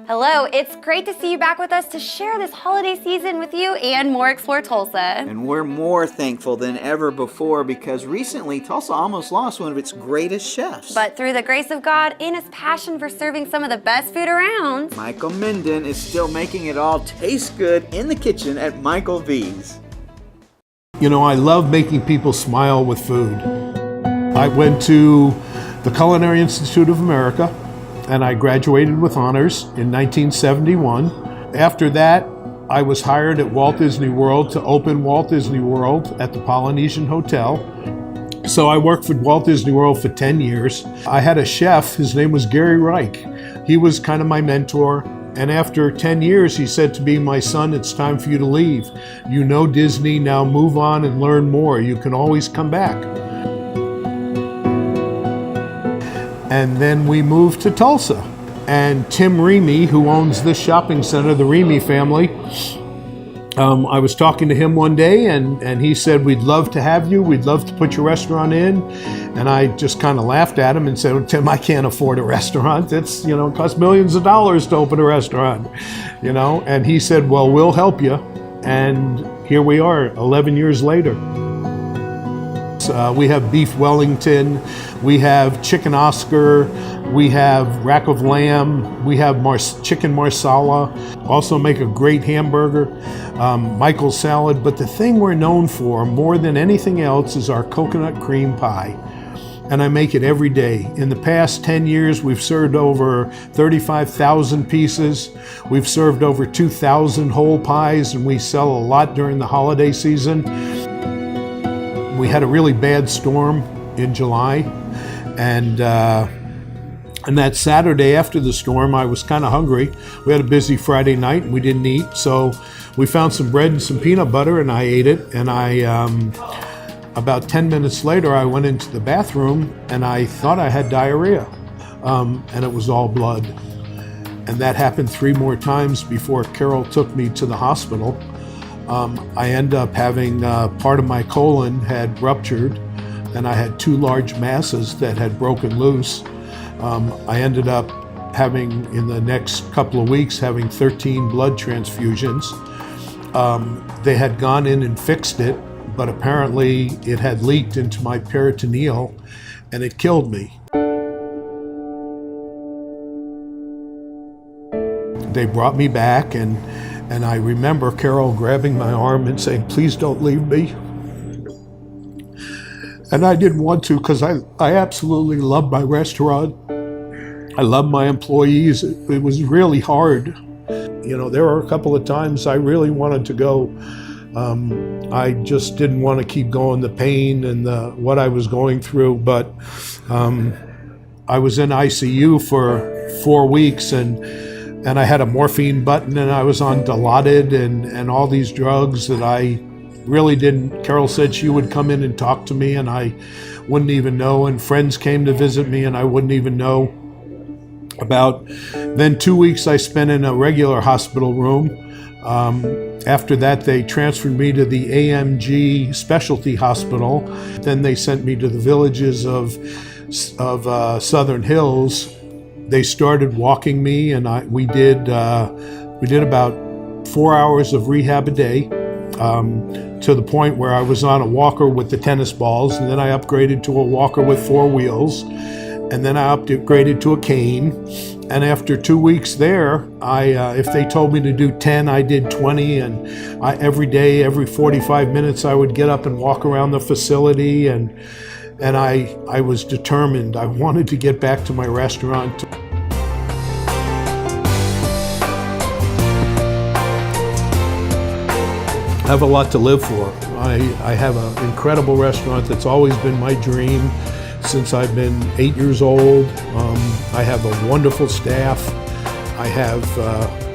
Hello, it's great to see you back with us to share this holiday season with you and more Explore Tulsa. And we're more thankful than ever before because recently Tulsa almost lost one of its greatest chefs. But through the grace of God and his passion for serving some of the best food around, Michael Minden is still making it all taste good in the kitchen at Michael V's. You know, I love making people smile with food. I went to the Culinary Institute of America and I graduated with honors in 1971. After that, I was hired at Walt Disney World to open Walt Disney World at the Polynesian Hotel. So I worked for Walt Disney World for 10 years. I had a chef, his name was Gary Reich. He was kind of my mentor. And after 10 years, he said to me, "My son, it's time for you to leave. You know Disney, now move on and learn more. You can always come back." And then we moved to Tulsa. And Tim Remy, who owns this shopping center, the Remy family, I was talking to him one day and he said, "We'd love to have you. We'd love to put your restaurant in." And I just kind of laughed at him and said, "Well, Tim, I can't afford a restaurant. It's, it costs millions of dollars to open a restaurant, And he said, "Well, we'll help you." And here we are 11 years later. We have beef Wellington, we have chicken Oscar, we have rack of lamb, we have chicken marsala, also make a great hamburger, Michael's salad. But the thing we're known for more than anything else is our coconut cream pie. And I make it every day. In the past 10 years, we've served over 35,000 pieces. We've served over 2,000 whole pies, and we sell a lot during the holiday season. We had a really bad storm in July, and that Saturday after the storm, I was kind of hungry. We had a busy Friday night, and we didn't eat, so we found some bread and some peanut butter, and I ate it. And about 10 minutes later, I went into the bathroom, and I thought I had diarrhea, and it was all blood. And that happened 3 more times before Carol took me to the hospital. I ended up having part of my colon had ruptured, and I had 2 large masses that had broken loose. I ended up having, in the next couple of weeks, having 13 blood transfusions. They had gone in and fixed it, but apparently it had leaked into my peritoneal, and it killed me. They brought me back, and I remember Carol grabbing my arm and saying, "Please don't leave me." And I didn't want to because I absolutely love my restaurant. I love my employees. It was really hard. There were a couple of times I really wanted to go. I just didn't want to keep going, the pain and what I was going through. But I was in ICU for 4 weeks, and I had a morphine button, and I was on Dilaudid and all these drugs that I really didn't. Carol said she would come in and talk to me, and I wouldn't even know. And friends came to visit me, and I wouldn't even know about. Then 2 weeks I spent in a regular hospital room. After that, they transferred me to the AMG Specialty Hospital. Then they sent me to the Villages of Southern Hills. They started walking me, and we did about 4 hours of rehab a day, to the point where I was on a walker with the tennis balls, and then I upgraded to a walker with 4 wheels, and then I upgraded to a cane. And after 2 weeks there, if they told me to do 10, I did 20, and every day, every 45 minutes, I would get up and walk around the facility, and I was determined. I wanted to get back to my restaurant. I have a lot to live for. I have an incredible restaurant that's always been my dream since I've been 8 years old. I have a wonderful staff. I have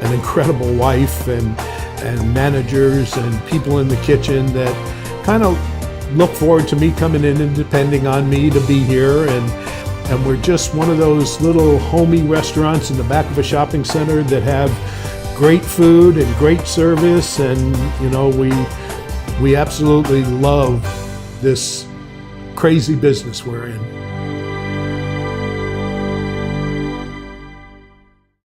an incredible wife and managers and people in the kitchen that kind of look forward to me coming in and depending on me to be here. And we're just one of those little homey restaurants in the back of a shopping center that have great food and great service. And, we absolutely love this crazy business we're in.